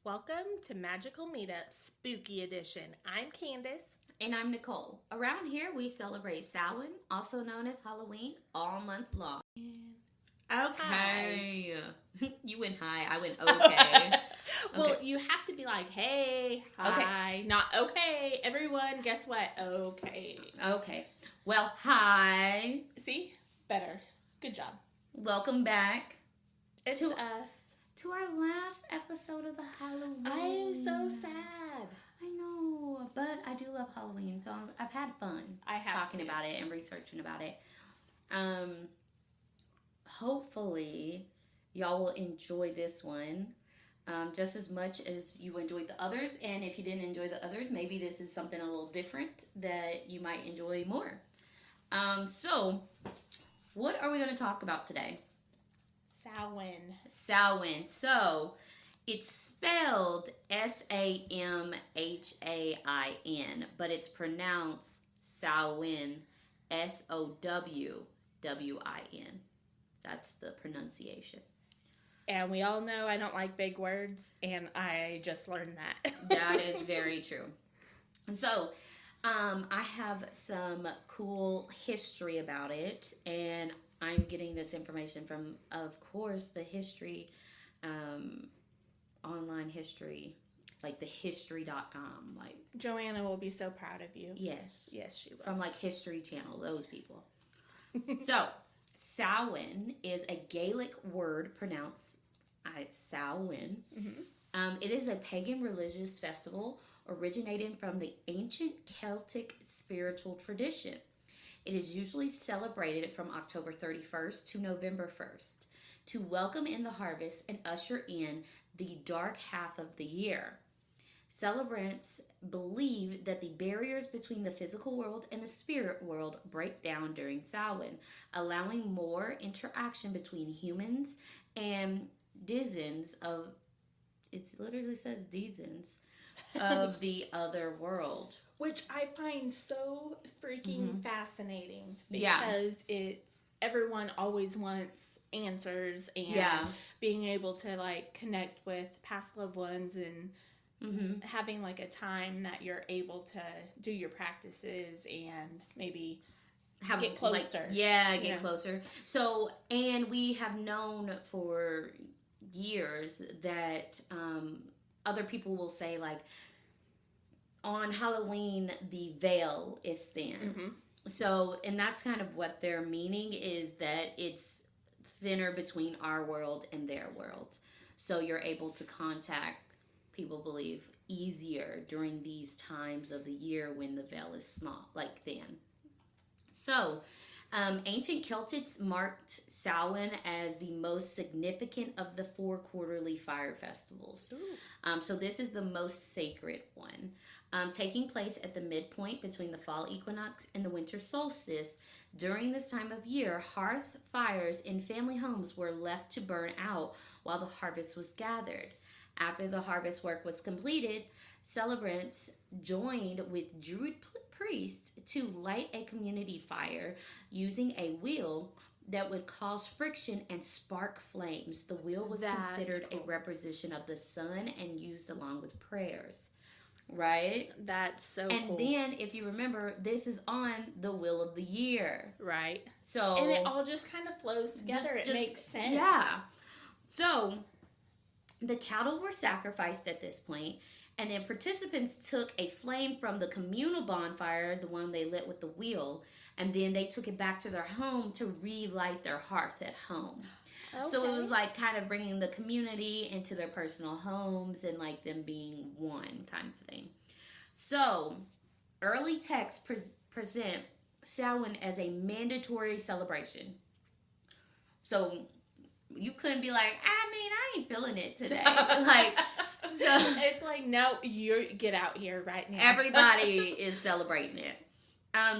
Welcome to Magical Meetup Spooky Edition. I'm Candace. And I'm Nicole. Around here, we celebrate Samhain, also known as Halloween, all month long. Okay. You went high, I went okay. Well, you have to be like, hey, hi. Okay. Not okay. Everyone, guess what? Okay. Okay. Well, hi. See? Better. Good job. Welcome back. It's us. To our last episode of the Halloween. I am so sad. I know, but I do love Halloween, so I've had fun. I have talking about it and researching about it. Hopefully, y'all will enjoy this one just as much as you enjoyed the others. And if you didn't enjoy the others, maybe this is something a little different that you might enjoy more. So, what are we going to talk about today? Samhain. So, it's spelled Samhain, but it's pronounced Sowin, Sowwin. That's the pronunciation. And we all know I don't like big words, and I just learned that. That is very true. So, I have some cool history about it, and I'm getting this information from, of course, the history, online history, like the history.com. Like Joanna will be so proud of you. Yes. Yes, she will. From like History Channel, those people. So, Samhain is a Gaelic word pronounced Samhain. Mm-hmm. It is a pagan religious festival originating from the ancient Celtic spiritual tradition. It is usually celebrated from October 31st to November 1st to welcome in the harvest and usher in the dark half of the year. Celebrants believe that the barriers between the physical world and the spirit world break down during Samhain, allowing more interaction between humans and denizens of, it literally says denizens, of the other world. Which I find so freaking fascinating because it's everyone always wants answers and being able to like connect with past loved ones and having like a time that you're able to do your practices and maybe get closer. Get closer. So, and we have known for years that other people will say like, on Halloween, the veil is thin. Mm-hmm. So, and that's kind of what they're meaning is that it's thinner between our world and their world. So you're able to contact, people believe, easier during these times of the year when the veil is small, like thin. So, ancient Celtics marked Samhain as the most significant of the 4 quarterly fire festivals. So this is the most sacred one. Taking place at the midpoint between the fall equinox and the winter solstice. During this time of year, hearth fires in family homes were left to burn out while the harvest was gathered. After the harvest work was completed, celebrants joined with Druid priests to light a community fire using a wheel that would cause friction and spark flames. The wheel was considered a representation of the sun and used along with prayers. Right? That's so cool. And then, if you remember, this is on the wheel of the year. Right. So, and it all just kind of flows together. It makes sense. Yeah. So, the cattle were sacrificed at this point, and then participants took a flame from the communal bonfire, the one they lit with the wheel, and then they took it back to their home to relight their hearth at home. Okay. So it was like kind of bringing the community into their personal homes and like them being one kind of thing. So early texts present Samhain as a mandatory celebration. So you couldn't be like, I ain't feeling it today. Like, so it's like, no, you get out here right now. Everybody is celebrating it.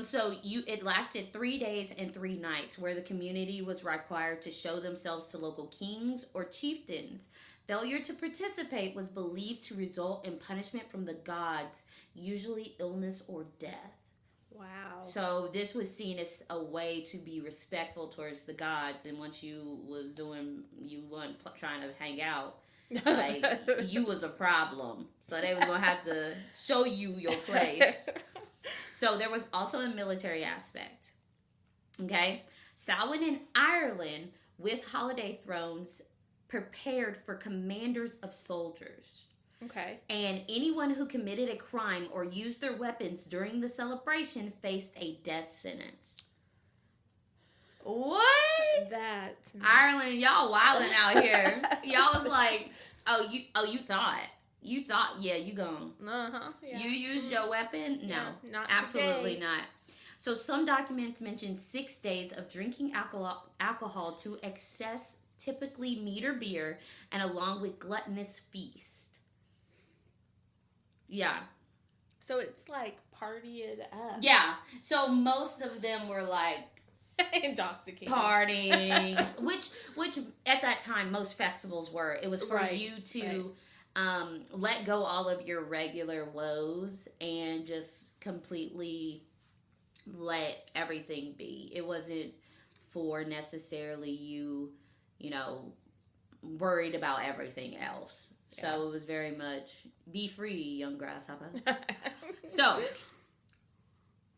So it lasted 3 days and 3 nights where the community was required to show themselves to local kings or chieftains. Failure to participate was believed to result in punishment from the gods, usually illness or death. Wow. So this was seen as a way to be respectful towards the gods, and once you weren't trying to hang out, Like, you was a problem. So they was going to have to show you your place. So there was also a military aspect. Okay? Samhain in Ireland, with holiday thrones, prepared for commanders of soldiers. Okay. And anyone who committed a crime or used their weapons during the celebration faced a death sentence. What? That's Ireland, y'all wilding out here. Y'all was like, you thought, yeah, you gone. Yeah. You used your weapon? No, yeah, not absolutely today. not. So some documents mention 6 days of drinking alcohol to excess, typically meat or beer, and along with gluttonous feast. Yeah. So it's like party it up. Yeah. So most of them were like intoxicated partying, which at that time most festivals were. It was for you to let go all of your regular woes and just completely let everything be. It wasn't for necessarily you worried about everything else. Yeah. So it was very much be free, young grasshopper. So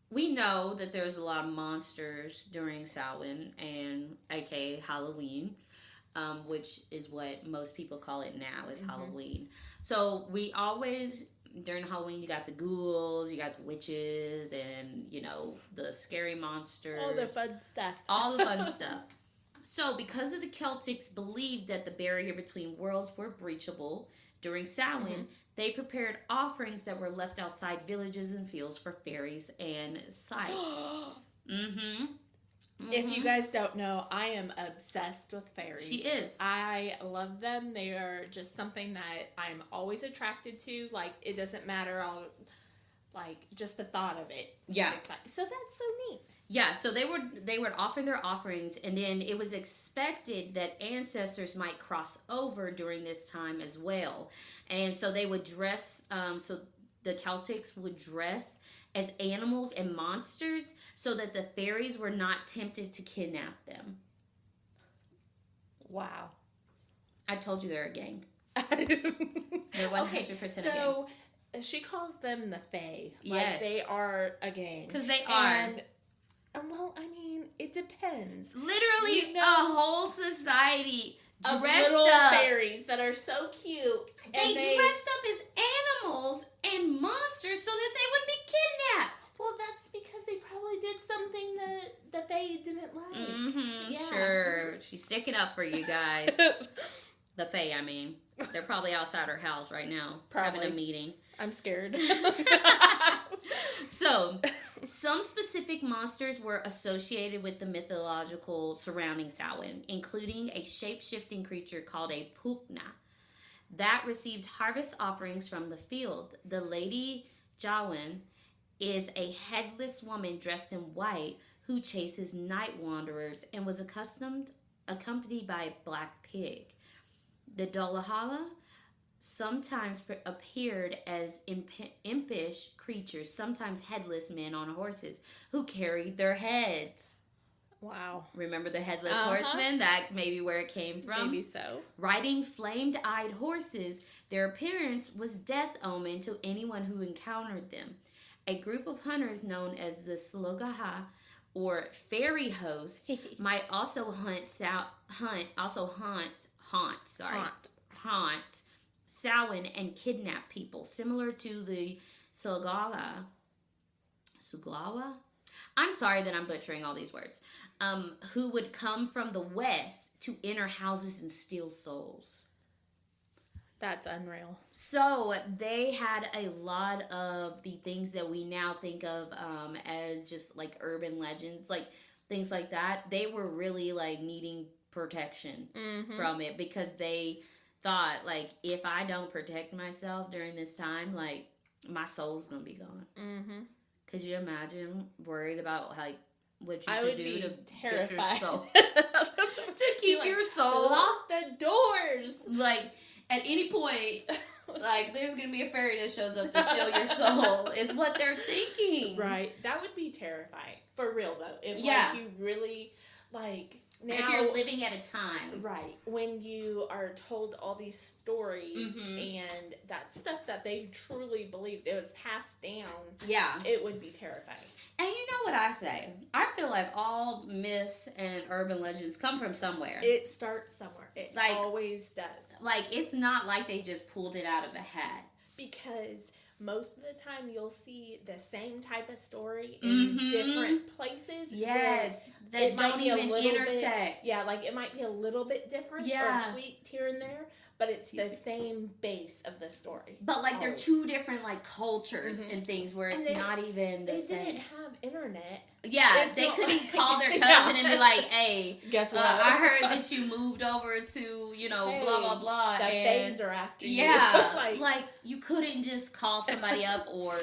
we know that there's a lot of monsters during Samhain and aka Halloween, which is what most people call it now is Halloween. So we always, during Halloween, you got the ghouls, you got the witches, and the scary monsters. All the fun stuff. All the fun stuff. So because of the Celtics believed that the barrier between worlds were breachable during Samhain, they prepared offerings that were left outside villages and fields for fairies and sights. If you guys don't know, I am obsessed with fairies. She is. I love them. They are just something that I'm always attracted to. Like, it doesn't matter. Just the thought of it. Yeah. So that's so neat. Yeah, so they would offer their offerings, and then it was expected that ancestors might cross over during this time as well. And so they would dress, so the Celtics would dress as animals and monsters so that the fairies were not tempted to kidnap them. Wow. I told you they're a gang. They're 100% a gang. So she calls them the Fae. Yes. Like, they are a gang. Because they are. Well, I mean, it depends. Literally, a whole society of dressed little up. Fairies that are so cute. They dressed up as animals and monsters so that they wouldn't be kidnapped. Well, that's because they probably did something that the Fae didn't like. Yeah. Sure. She's sticking up for you guys. The Fae, I mean. They're probably outside her house right now. Probably. Having a meeting. I'm scared. So, some specific monsters were associated with the mythological surrounding Samhain, including a shape-shifting creature called a pukna that received harvest offerings from the field. The Lady Jawan is a headless woman dressed in white who chases night wanderers and was accompanied by a black pig. The Dolahala sometimes appeared as impish creatures, sometimes headless men on horses who carried their heads. Wow. Remember the headless horsemen? That may be where it came from. Maybe so. Riding flamed-eyed horses, their appearance was death omen to anyone who encountered them. A group of hunters known as the Slogaha, or fairy host, might also haunt Samhain and kidnap people, similar to the Suglawa. I'm sorry that I'm butchering all these words. Who would come from the west to enter houses and steal souls. That's unreal. So they had a lot of the things that we now think of as just like urban legends, like things like that. They were really like needing protection from it because they thought like, if I don't protect myself during this time, like my soul's gonna be gone. Could you imagine worried about like what you should do to get your soul to keep your soul? Lock the doors. Like at any point, like there's gonna be a fairy that shows up to steal your soul. Is what they're thinking. Right. That would be terrifying. For real though. If like you really like Now, if you're living at a time. Right. When you are told all these stories and that stuff that they truly believed, it was passed down. Yeah. It would be terrifying. And you know what I say? I feel like all myths and urban legends come from somewhere. It starts somewhere. It always does. Like, it's not like they just pulled it out of a hat. Because most of the time you'll see the same type of story in different places. Yes. That don't even intersect. Like it might be a little bit different or tweaked here and there, but it's the same base of the story. But like they're two different like cultures and things where it's not even the same. They didn't have internet. Yeah, they couldn't call their cousin and be like, "Hey, guess what? I heard that you moved over to, blah blah blah." The days are after you. Yeah, like you couldn't just call somebody up or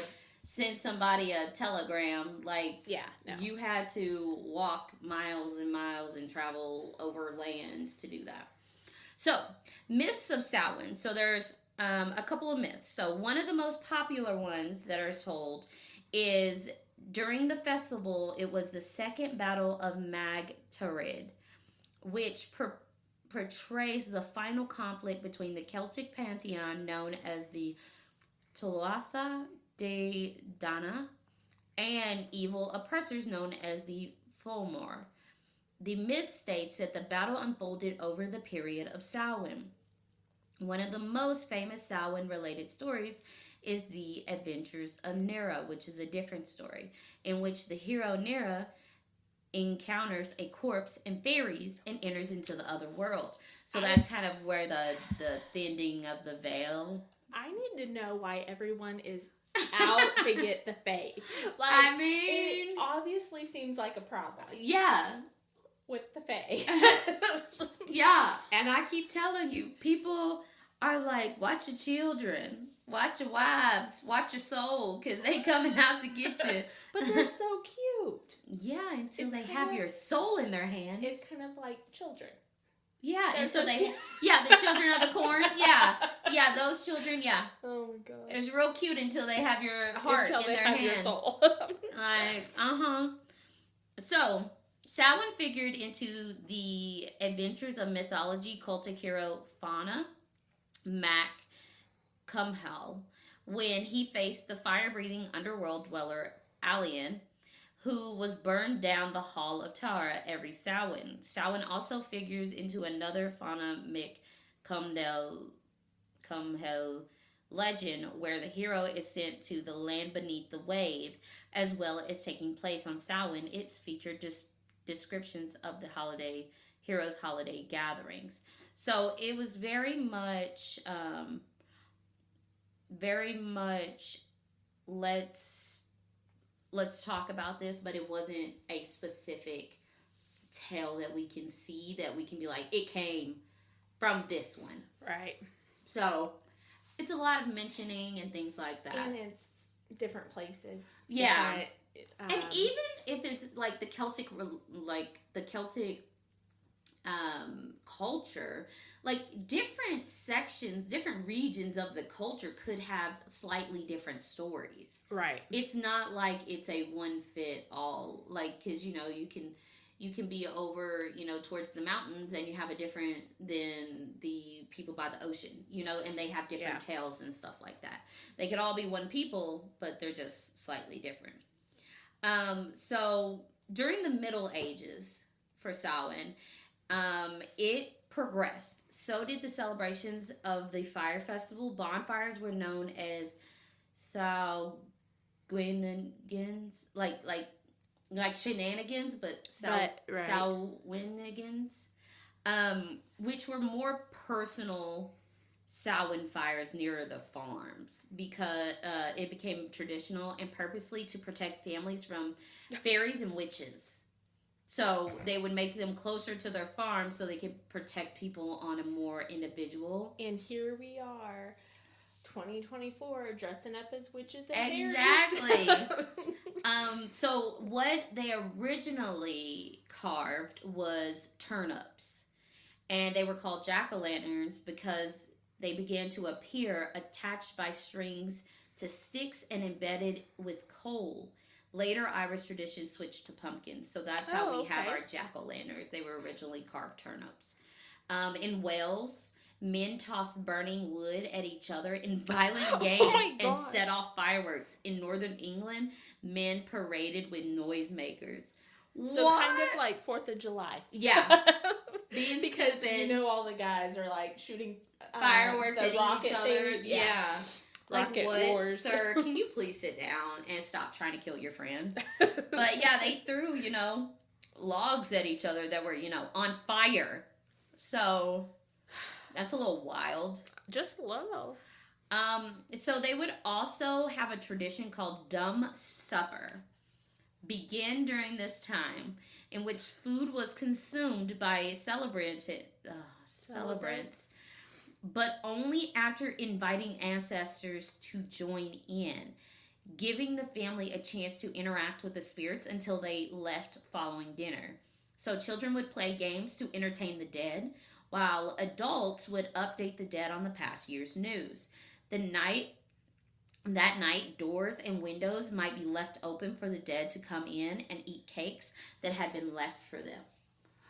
send somebody a telegram. Like, you had to walk miles and miles and travel over lands to do that. So, myths of Samhain. So there's a couple of myths. So one of the most popular ones that are told is during the festival, it was the second battle of Mag Tarid, which portrays the final conflict between the Celtic pantheon known as the Tuatha De Danann and evil oppressors known as the Fomor. The myth states that the battle unfolded over the period of Samhain. One of the most famous Samhain-related stories is the Adventures of Nera, which is a different story, in which the hero Nera encounters a corpse and fairies and enters into the other world. So that's kind of where the thinning of the veil. I need to know why everyone is out to get the fae. Like, it obviously seems like a problem. Yeah. With the fae. Yeah, and I keep telling you, people are like, watch your children, watch your wives, watch your soul, because they coming out to get you. But they're so cute. Yeah, until they have your soul in their hands. It's kind of like children. Yeah, until the children of the corn. Yeah, those children. Yeah. Oh my gosh. It's real cute until they have your heart in their hand. Your soul. Like, So, Samhain figured into the Adventures of Mythology cultic hero Fauna Mac Cumhal when he faced the fire-breathing underworld dweller Alien, who was burned down the Hall of Tara every Samhain. Samhain also figures into another Fauna Mick Cumhal legend where the hero is sent to the land beneath the wave, as well as taking place on Samhain. It's featured descriptions of the heroes' holiday gatherings. So it was very much let's talk about this, but it wasn't a specific tale that we can see that we can be like, it came from this one. Right. So it's a lot of mentioning and things like that. And it's different places. Yeah. And even if it's like the Celtic culture, like different sections, different regions of the culture could have slightly different stories. Right. It's not like it's a one fit all, like, because you can be over, towards the mountains and you have a different than the people by the ocean, and they have different tales and stuff like that. They could all be one people, but they're just slightly different. So during the Middle Ages for Samhain, it progressed. So did the celebrations of the fire festival. Bonfires were known as Samhainigans, like shenanigans, but Samhainigans, which were more personal Samhain fires nearer the farms because it became traditional and purposely to protect families from fairies and witches. So they would make them closer to their farms so they could protect people on a more individual. And here we are, 2024, dressing up as witches and exactly. So what they originally carved was turnips, and they were called jack-o'-lanterns because they began to appear attached by strings to sticks and embedded with coal, Later, Irish traditions switched to pumpkins. So that's how we have our jack-o'-lanterns. They were originally carved turnips. In Wales, men tossed burning wood at each other in violent games and set off fireworks. In northern England, men paraded with noisemakers. So kind of like 4th of July. Yeah. Because all the guys are like shooting fireworks at each other. Things. Yeah. Like, rocket what, wars. Sir, can you please sit down and stop trying to kill your friend? But yeah, they threw, logs at each other that were, on fire. So that's a little wild. Just a little. So they would also have a tradition called Dumb Supper. Begin during this time, in which food was consumed by celebrants, but only after inviting ancestors to join in, giving the family a chance to interact with the spirits until they left following dinner. So children would play games to entertain the dead, while adults would update the dead on the past year's news. That night, doors and windows might be left open for the dead to come in and eat cakes that had been left for them.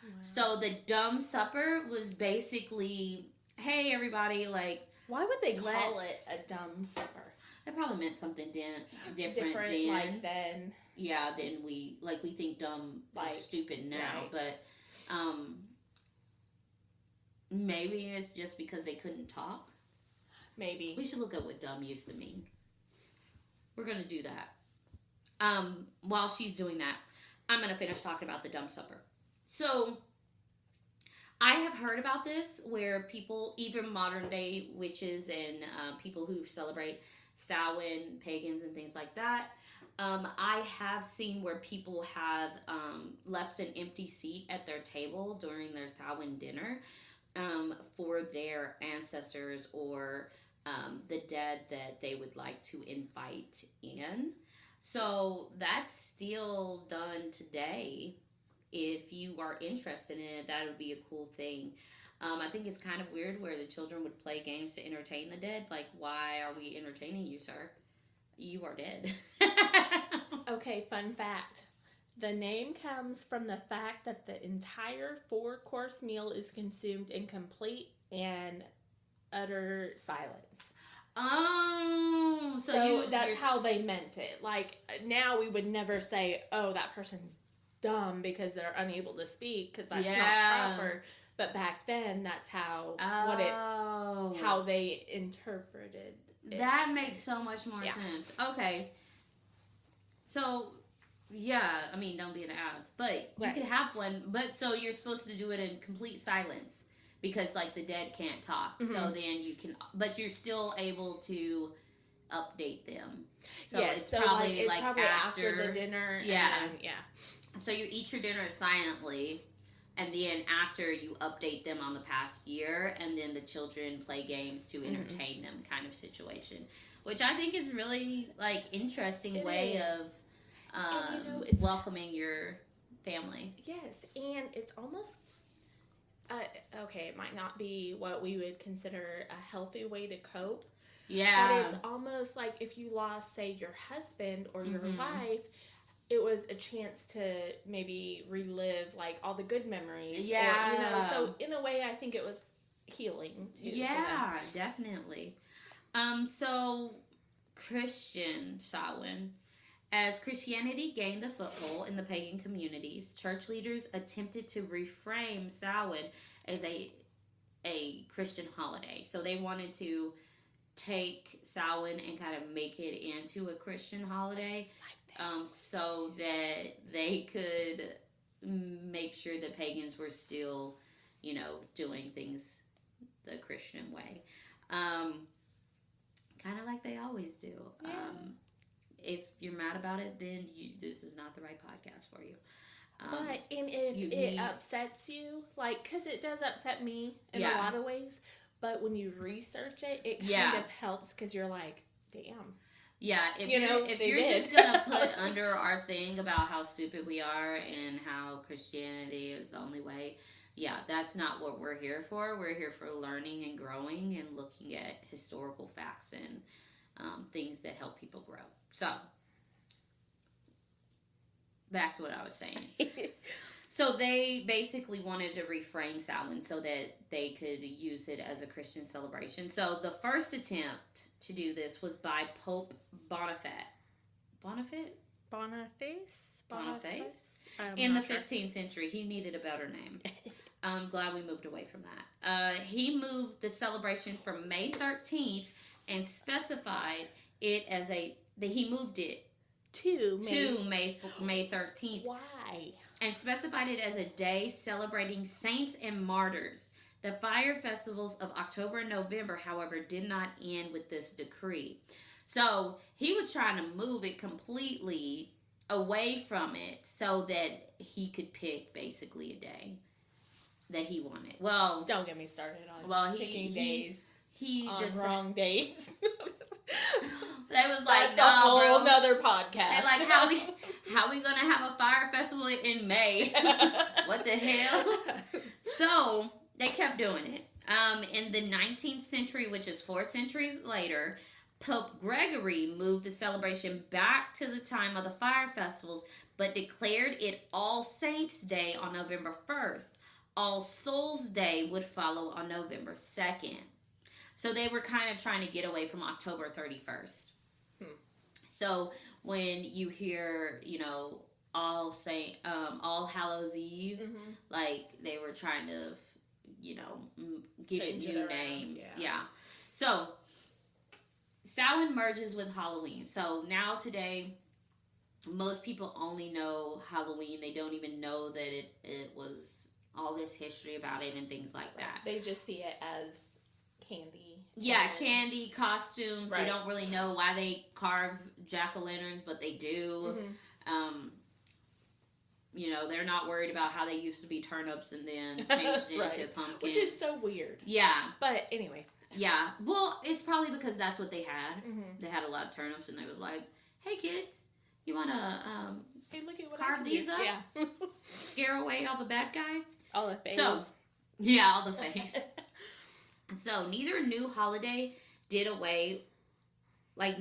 Wow. So the dumb supper was basically, hey, everybody, like... Why would they call it a dumb supper? It probably meant something different than... like then. Yeah, then we think dumb like stupid now, right. But maybe it's just because they couldn't talk. Maybe. We should look up what dumb used to mean. We're going to do that. While she's doing that, I'm going to finish talking about the dumb supper. So, I have heard about this where people, even modern day witches and people who celebrate Samhain, pagans and things like that, I have seen where people have left an empty seat at their table during their Samhain dinner for their ancestors or the dead that they would like to invite in. So that's still done today. If you are interested in it, that would be a cool thing. I think it's kind of weird where the children would play games to entertain the dead. Like, why are we entertaining you, sir? You are dead. Okay, fun fact. The name comes from the fact that the entire 4-course meal is consumed in complete and utter silence. Oh, so that's how they meant it. Like, now we would never say, oh, that person's dumb because they're unable to speak, because that's not proper. But back then, that's how how they interpreted it. That makes so much more sense. Okay. So, yeah, I mean, don't be an ass. But you could have one. But so you're supposed to do it in complete silence because, like, the dead can't talk. Mm-hmm. So then you can, but you're still able to update them. So it's probably after the dinner. Yeah. So you eat your dinner silently. And then after you update them on the past year, and then the children play games to entertain them, kind of situation, which I think is really like interesting way of welcoming your family. Yes, and it's almost okay. It might not be what we would consider a healthy way to cope. Yeah, but it's almost like if you lost, say, your husband or your wife. It was a chance to maybe relive like all the good memories. Yeah. Or, so in a way I think it was healing too. Yeah, definitely. So Christian Samhain. As Christianity gained a foothold in the pagan communities, church leaders attempted to reframe Samhain as a Christian holiday. So they wanted to take Samhain and kind of make it into a Christian holiday. So that they could make sure that pagans were still, doing things the Christian way. Kind of like they always do. Yeah. If you're mad about it, then this is not the right podcast for you. But if it upsets you, like, because it does upset me in a lot of ways, but when you research it, it kind of helps because you're like, damn. Yeah, if you're just going to put under our thing about how stupid we are and how Christianity is the only way, that's not what we're here for. We're here for learning and growing and looking at historical facts and things that help people grow. So, back to what I was saying. So they basically wanted to reframe Samhain so that they could use it as a Christian celebration. So the first attempt to do this was by Pope Boniface. In the 15th century. He needed a better name. I'm glad we moved away from that. He moved the celebration from May 13th and specified it as he moved it to May 13th. Why? And specified it as a day celebrating saints and martyrs. The fire festivals of October and November, however, did not end with this decree. So he was trying to move it completely away from it so that he could pick basically a day that he wanted. Well, don't get me started on picking days. He on just wrong dates. They was like, that's a whole nother podcast. They're like, how we gonna have a fire festival in May? What the hell? So they kept doing it. In the 19th century, which is 4 centuries later, Pope Gregory moved the celebration back to the time of the fire festivals, but declared it All Saints' Day on November 1st. All Souls' Day would follow on November 2nd. So they were kind of trying to get away from October 31st. So when you hear, All Hallows Eve, like they were trying to, give it new names. Yeah. So Samhain merges with Halloween. So now today, most people only know Halloween. They don't even know that it was all this history about it and things like that. They just see it as candy. Yeah, candy, costumes. Right. They don't really know why they carve jack-o'-lanterns, but they do. They're not worried about how they used to be turnips and then changed into pumpkins. Which is so weird. Yeah. But anyway. Yeah. Well, it's probably because that's what they had. They had a lot of turnips and they was like, hey kids, you want to hey, look at what carve these up? Yeah. Scare away all the bad guys? All the face. So, yeah, all the face. So neither new holiday did away with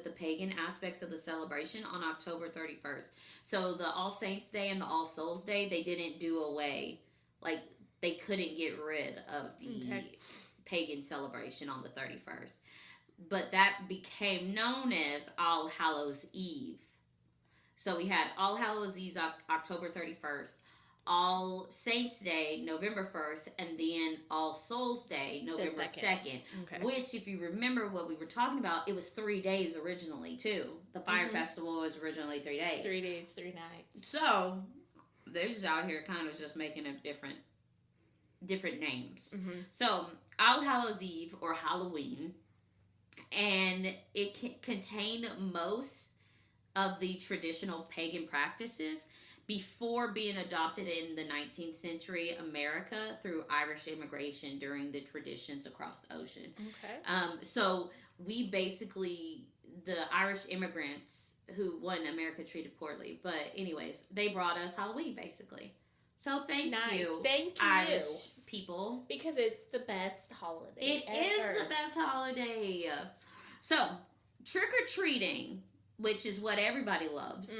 the pagan aspects of the celebration on October 31st. So the All Saints' Day and the All Souls' Day, they didn't do away. Like, they couldn't get rid of the pagan celebration on the 31st. But that became known as All Hallows Eve. So we had All Hallows Eve October 31st. All Saints' Day, November 1st, and then All Souls' Day, November 2nd. Okay. Which, if you remember what we were talking about, it was 3 days originally, too. The Fire Festival was originally 3 days. 3 days, 3 nights. So, they're just out here kind of just making a different names. So, All Hallows Eve, or Halloween, and it contained most of the traditional pagan practices before being adopted in the 19th century America through Irish immigration during the traditions across the ocean. Okay. So we basically, the Irish immigrants who America treated poorly, but anyways, they brought us Halloween basically. So thank you, Irish people. Because it's the best holiday. It is the best holiday. So, trick-or-treating, which is what everybody loves,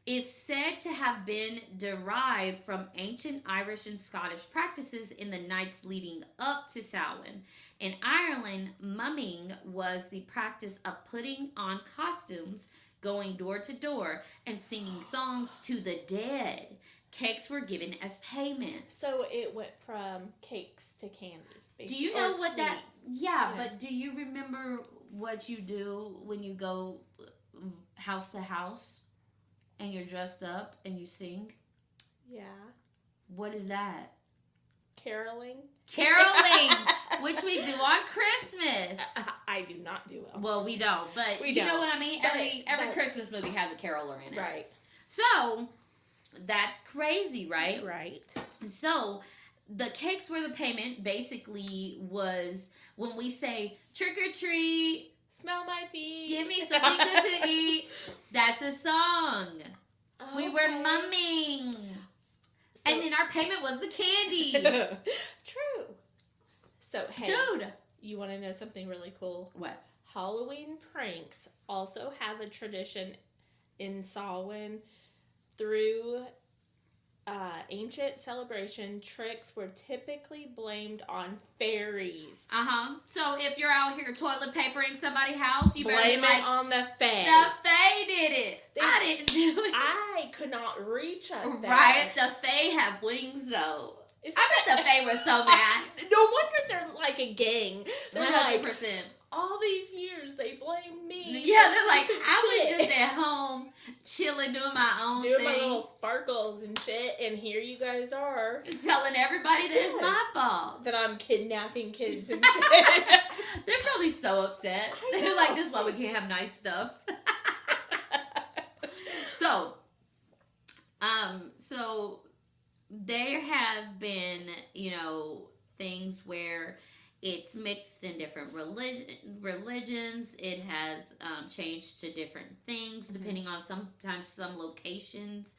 is said to have been derived from ancient Irish and Scottish practices in the nights leading up to Samhain. In Ireland, mumming was the practice of putting on costumes, going door to door, and singing songs to the dead. Cakes were given as payment. So it went from cakes to candy. Do you know what that... Yeah, but do you remember what you do when you go house to house and you're dressed up and you sing? Yeah. What is that? Caroling, which we do on Christmas. I do not do well. Well, we don't, but you know what I mean? Every Christmas movie has a caroler in it. Right. So, that's crazy, right? Right. So, the cakes were the payment basically was when we say trick or treat, smell my feet, give me something good to eat. That's a song. Okay. We were mumming. So, and then our payment was the candy. True. So, hey. Dude. You want to know something really cool? What? Halloween pranks also have a tradition in Samhain, through ancient celebration, tricks were typically blamed on fairies. So if you're out here toilet papering somebody's house, you better blame be like, it on the fae. The fae did it. I didn't do it. I could not reach up there. Right? The fae have wings, though. I bet the fae were so mad. No wonder they're like a gang. They're 100%. like, all these years they blame me. Yeah, they're like, I was just at home chilling, doing my own thing. Doing my little sparkles and shit, and here you guys are. Telling everybody that it's my fault. That I'm kidnapping kids and shit. They're probably so upset. They're like, this is why we can't have nice stuff. So there have been, things where it's mixed in different religions. It has changed to different things depending on sometimes some locations.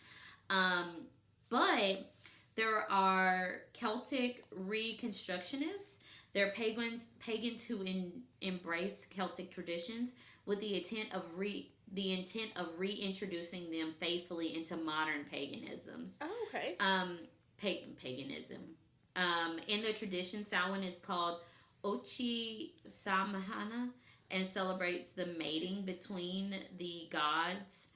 But there are Celtic Reconstructionists. They're pagans who embrace Celtic traditions with the intent of reintroducing them faithfully into modern paganisms. Oh, okay. Paganism. In the tradition, Samhain is called Ochi Samhain and celebrates the mating between the gods.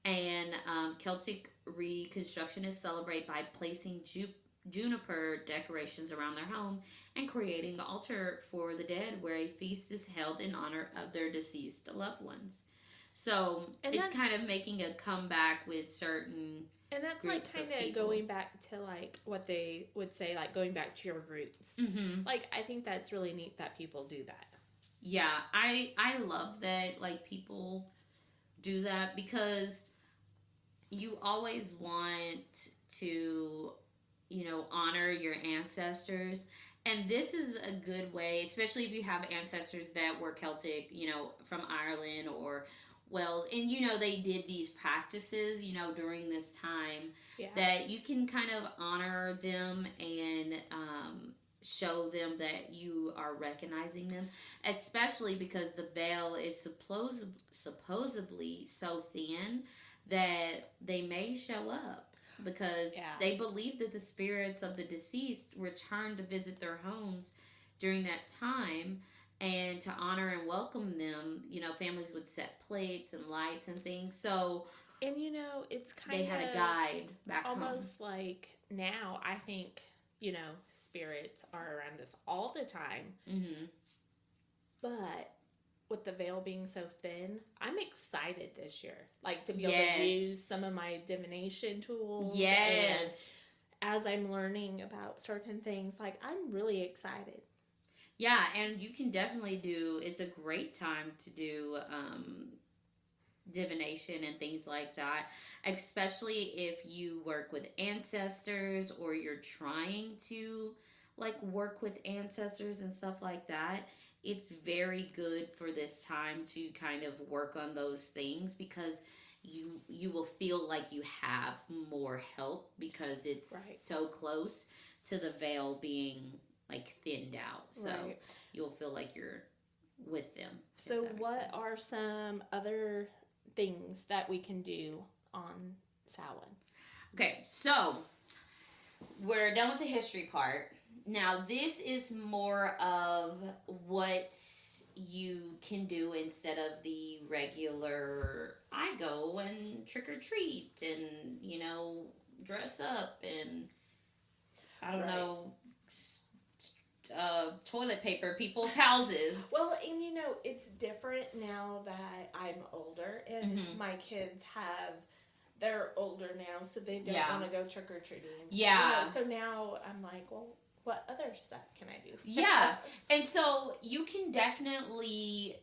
And Celtic Reconstructionists celebrate by placing juniper decorations around their home and creating an altar for the dead where a feast is held in honor of their deceased loved ones. So it's kind of making a comeback with certain and that's groups like kind of going back to like what they would say, like going back to your roots. Mm-hmm. Like I think that's really neat that people do that. Yeah, I love that like people do that because you always want to honor your ancestors, and this is a good way, especially if you have ancestors that were Celtic, from Ireland or Wales, and they did these practices during this time. That you can kind of honor them and show them that you are recognizing them, especially because the veil is supposedly so thin that they may show up because they believe that the spirits of the deceased return to visit their homes during that time. And to honor and welcome them, families would set plates and lights and things. So, and it's kind they had a guide back almost home. Like now, I think spirits are around us all the time. Mm-hmm. But with the veil being so thin, I'm excited this year, like to be able to use some of my divination tools. Yes, and as I'm learning about certain things, like I'm really excited. Yeah, and you can definitely it's a great time to do divination and things like that, especially if you work with ancestors or you're trying to like work with ancestors and stuff like that. It's very good for this time to kind of work on those things because you will feel like you have more help because it's so close to the veil being like thinned out, so you'll feel like you're with them. So what are some other things that we can do on Samhain? Okay, so we're done with the history part. Now this is more of what you can do instead of the regular I go and trick or treat and dress up and I don't know toilet paper people's houses. Well, and it's different now that I'm older and my kids they're older now, so they don't want to go trick or treating. Yeah. So now I'm like, well, what other stuff can I do? Yeah. And so you can definitely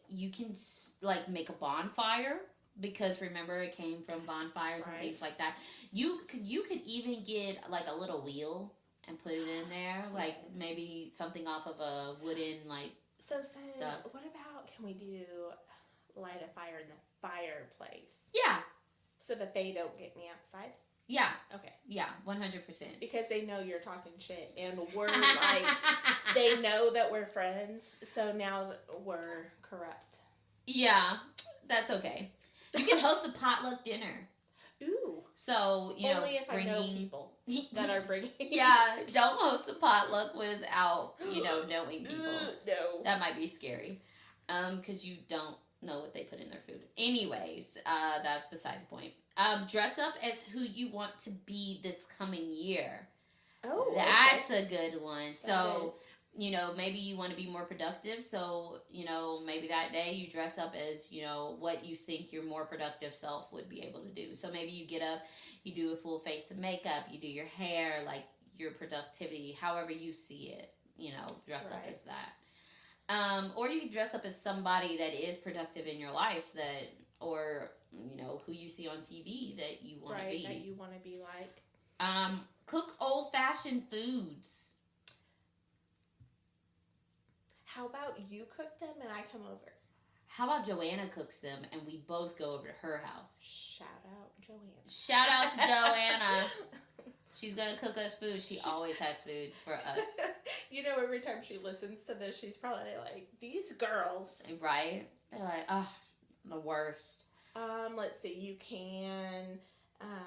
like make a bonfire because remember it came from bonfires and things like that. You could even get like a little wheel and put it in there, like maybe something off of a wooden stuff. What about can we do light a fire in the fireplace? Yeah. So that they don't get me outside? Yeah. Okay. Yeah, 100%. Because they know you're talking shit and we're like, they know that we're friends, so now we're corrupt. Yeah, that's okay. You can host a potluck dinner. Ooh. So, only if I know people that are bringing. Yeah, don't host a potluck without, knowing people. No. That might be scary. Because you don't know what they put in their food. Anyways, that's beside the point. Dress up as who you want to be this coming year. Oh, that's a good one. So, maybe you want to be more productive. So, maybe that day you dress up as, what you think your more productive self would be able to do. So maybe you get up, you do a full face of makeup, you do your hair, like your productivity, however you see it, dress up as that. Or you can dress up as somebody that is productive in your life or who you see on TV that you want to be. That you want to be like. Cook old-fashioned foods. How about you cook them and I come over? How about Joanna cooks them and we both go over to her house? Shout out Joanna. Shout out to Joanna. She's going to cook us food. She always has food for us. Every time she listens to this, she's probably like, these girls. Right? They're like, oh, the worst. Let's see. You can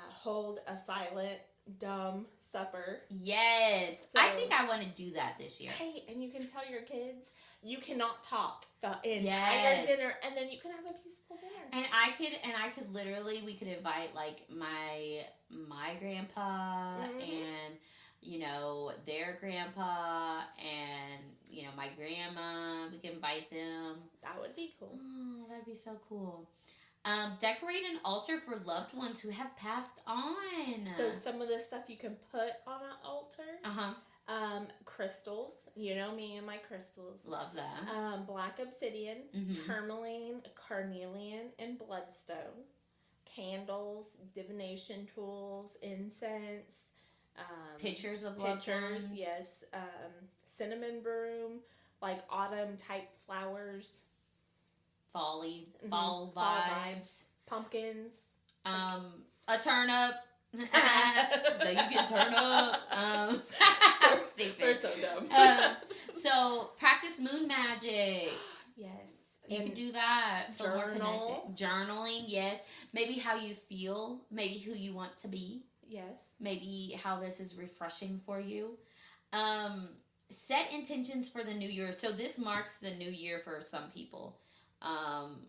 hold a silent, dumb supper. Yes. So, I think I want to do that this year. Hey, and you can tell your kids you cannot talk the entire dinner, and then you can have a peaceful dinner. And I could literally, we could invite like my grandpa and their grandpa and my grandma. We can invite them. That would be cool. Oh, that'd be so cool. Decorate an altar for loved ones who have passed on. So some of the stuff you can put on an altar. Crystals. Me and my crystals. Love that. Black obsidian, tourmaline, carnelian, and bloodstone. Candles, divination tools, incense. Pictures of loved ones. Yes. Cinnamon broom, like autumn type flowers. Fall vibes. Pumpkins. A turnip. So you can turn up. Stupid. We're so dumb. So practice moon magic. Yes. You can do that. Journal. Journaling, yes. Maybe how you feel. Maybe who you want to be. Yes. Maybe how this is refreshing for you. Set intentions for the new year. So this marks the new year for some people.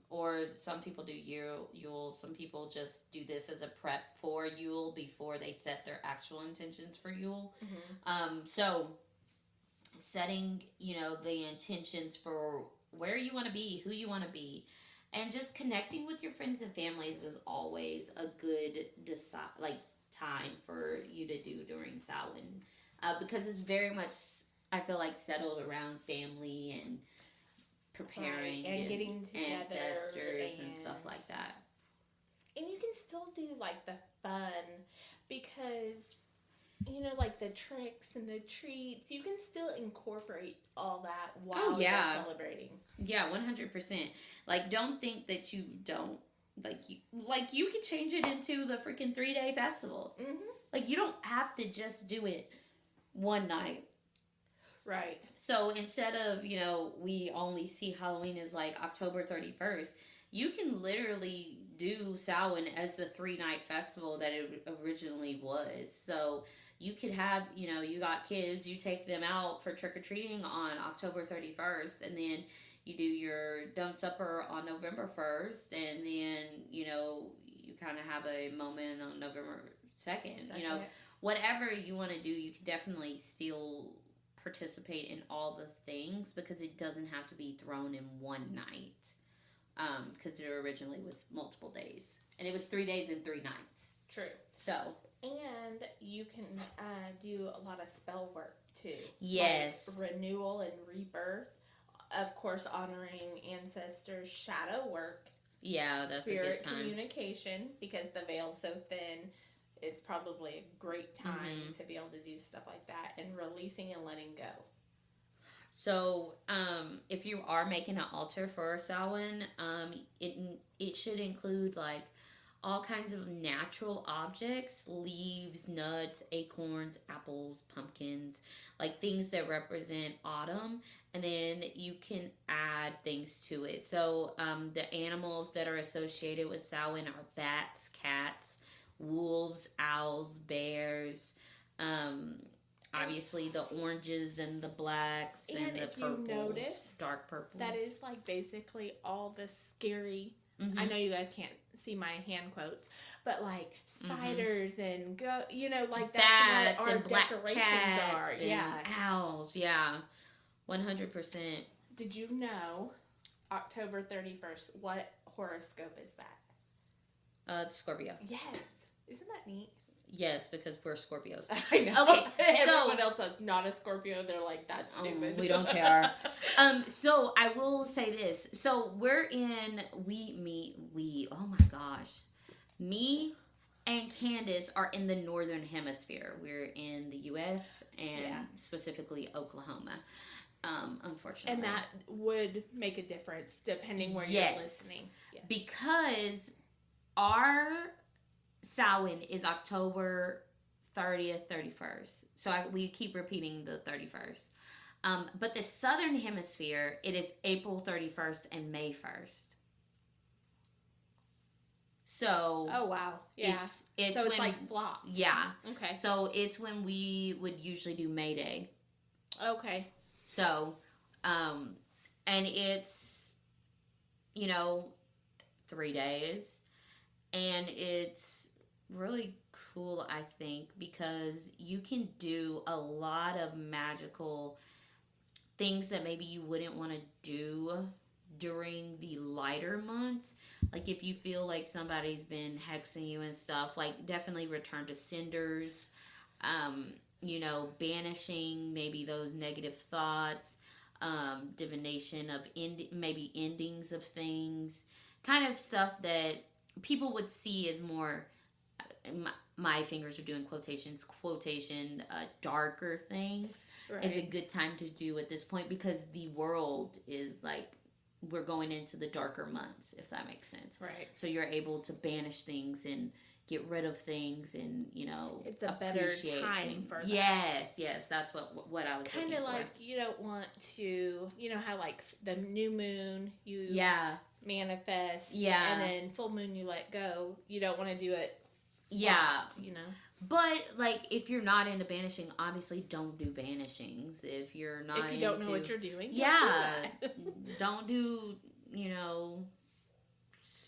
Or some people do Yule. Some people just do this as a prep for Yule before they set their actual intentions for Yule. So setting, the intentions for where you want to be, who you want to be, and just connecting with your friends and families is always a good time for you to do during Samhain, because it's very much, I feel like, settled around family and preparing and getting together ancestors and stuff like that. And you can still do like the fun, because like the tricks and the treats, you can still incorporate all that while you're celebrating. Yeah, 100%. Like, don't think that you don't you can change it into the freaking 3-day festival. Like, you don't have to just do it one night. Right. So instead of, we only see Halloween as like October 31st, you can literally do Samhain as the 3-night festival that it originally was. So you could have, you got kids, you take them out for trick-or-treating on October 31st, and then you do your dumb supper on November 1st, and then, you kind of have a moment on November 2nd. Whatever you want to do, you can definitely still participate in all the things, because it doesn't have to be thrown in one night, because it originally was multiple days, and it was 3 days and 3 nights. True. So, and you can do a lot of spell work too. Yes. Like renewal and rebirth, of course, honoring ancestors, shadow work. Yeah, that's a good time. Spirit communication, because the veil's so thin. It's probably a great time to be able to do stuff like that, and releasing and letting go. So, if you are making an altar for Samhain, it should include like all kinds of natural objects, leaves, nuts, acorns, apples, pumpkins, like things that represent autumn. And then you can add things to it. So the animals that are associated with Samhain are bats, cats, wolves, owls, bears. Obviously, the oranges and the blacks and the purples, notice, dark purples. That is like basically all the scary. Mm-hmm. I know you guys can't see my hand quotes, but like spiders and like that's bats what our and black decorations cats are. And owls. Yeah, 100%. Did you know October 31st? What horoscope is that? Scorpio. Yes, isn't that neat? Yes, because we're Scorpios. I know. Okay, everyone else that's not a Scorpio, they're like, that's stupid. We don't care. So I will say this. So oh my gosh. Me and Candace are in the Northern Hemisphere. We're in the U.S. and specifically Oklahoma. Unfortunately. And that would make a difference depending where you're listening. Yes. Because our Samhain is October 30th, 31st. So we keep repeating the 31st. But the Southern Hemisphere, it is April 31st and May 1st. So. Oh, wow. Yeah. It's so it's like flop. Yeah. Okay. So it's when we would usually do May Day. Okay. So, and it's, 3 days. And it's really cool, I think, because you can do a lot of magical things that maybe you wouldn't want to do during the lighter months. Like if you feel like somebody's been hexing you and stuff, like definitely return to cinders, banishing maybe those negative thoughts, divination of maybe endings of things, kind of stuff that people would see as more, my fingers are doing quotation, darker things. Right. Is a good time to do at this point because the world is like, we're going into the darker months, if that makes sense. Right. So you're able to banish things and get rid of things and, it's a better time for that. Yes, that's what I was kind of like for. You don't want to, how like the new moon, you manifest, and then full moon you let go. You don't want to do it flopped, But like if you're not into banishing, obviously don't do banishings. If you're not if you don't know what you're doing, don't do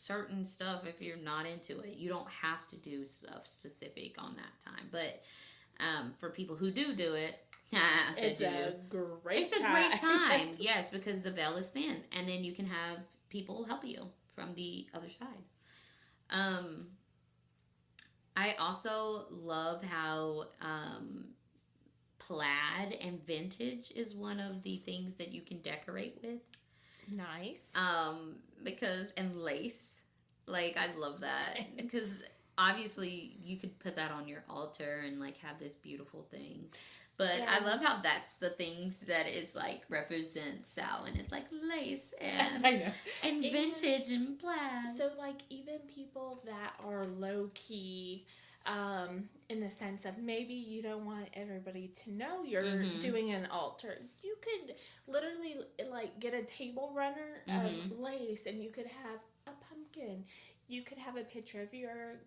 certain stuff if you're not into it. You don't have to do stuff specific on that time. But for people who do it, it's a great time. Yes, because the veil is thin, and then you can have people help you from the other side. I also love how plaid and vintage is one of the things that you can decorate with. Nice. And lace. Like, I love that. Because obviously you could put that on your altar and like have this beautiful thing. But I love how that's the things that it's like represent Samhain. It's like lace and I know. And vintage and plaid. So like even people that are low key, in the sense of maybe you don't want everybody to know you're doing an altar. You could literally like get a table runner of lace, and you could have a pumpkin. You could have a picture of your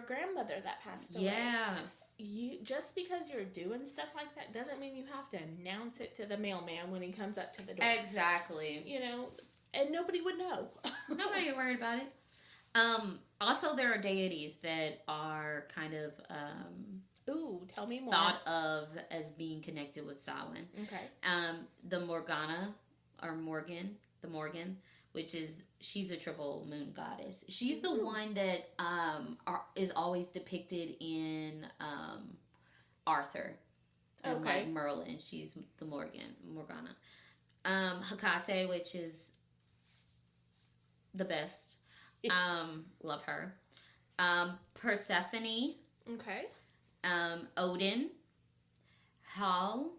grandmother that passed away. Yeah. You just because you're doing stuff like that doesn't mean you have to announce it to the mailman when he comes up to the door. Exactly. And nobody would know. Nobody would worry about it. Also, there are deities that are kind of tell me more. Thought of as being connected with Samhain. Okay. The Morgana or Morgan, which is she's a triple moon goddess. She's the one that is always depicted in Arthur. And like Merlin, she's the Morgana. Hecate, which is the best. Love her. Persephone. Okay. Odin, Hal,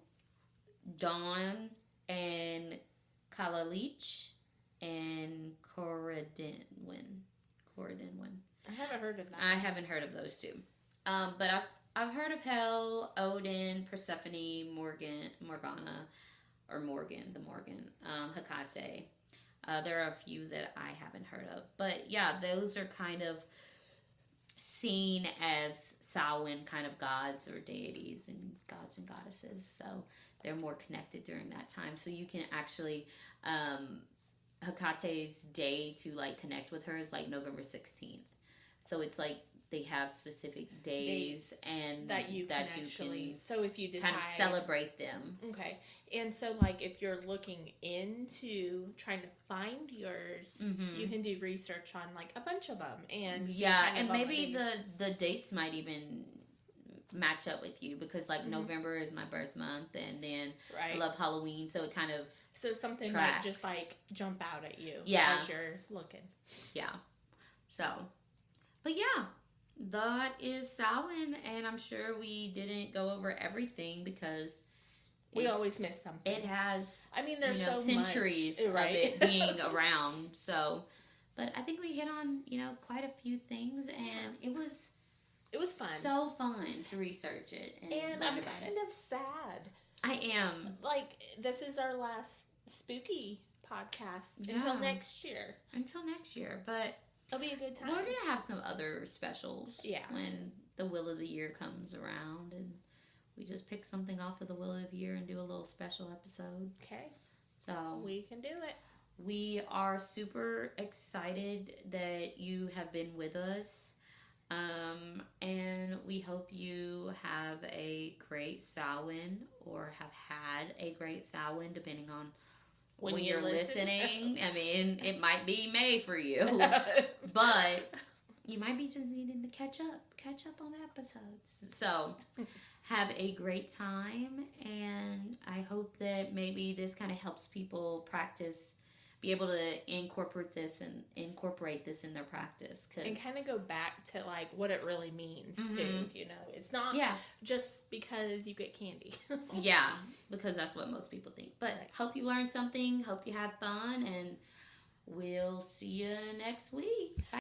Dawn, and Kalalich, and Corydon. I haven't heard of that. I haven't heard of those two. But I've heard of Hel, Odin, Persephone, Morgana, or Morgan, Hecate. There are a few that I haven't heard of. But yeah, those are kind of seen as Samhain kind of gods or deities and gods and goddesses. So they're more connected during that time. So you can actually, Hecate's day to like connect with her is like November 16th. So it's like they have specific days and that you can so if you decide kind of celebrate them. Okay. And so like if you're looking into trying to find yours, you can do research on like a bunch of them and and maybe the dates might even match up with you because like November is my birth month and then I love Halloween, so it kind of something tracks. might just like jump out at you as you're looking. Yeah. So, but yeah, that is Samhain, and I'm sure we didn't go over everything because we always miss something. It has, I mean, there's so centuries much, of it being around. So, but I think we hit on quite a few things, and it was fun, so fun to research it and learn I'm about kind of sad. I am. Like, this is our last spooky podcast until next year. But it'll be a good time. We're going to have some other specials when the Wheel of the Year comes around, and we just pick something off of the Wheel of the Year and do a little special episode. Okay. So we can do it. We are super excited that you have been with us. And we hope you have a great Samhain or have had a great Samhain, depending on when you're listening. I mean, it might be May for you, but you might be just needing to catch up on the episodes. So have a great time, and I hope that maybe this kind of helps people be able to incorporate this in their practice, and kind of go back to like what it really means too. It's not just because you get candy. Because that's what most people think. But hope you learned something. Hope you had fun, and we'll see you next week. Bye.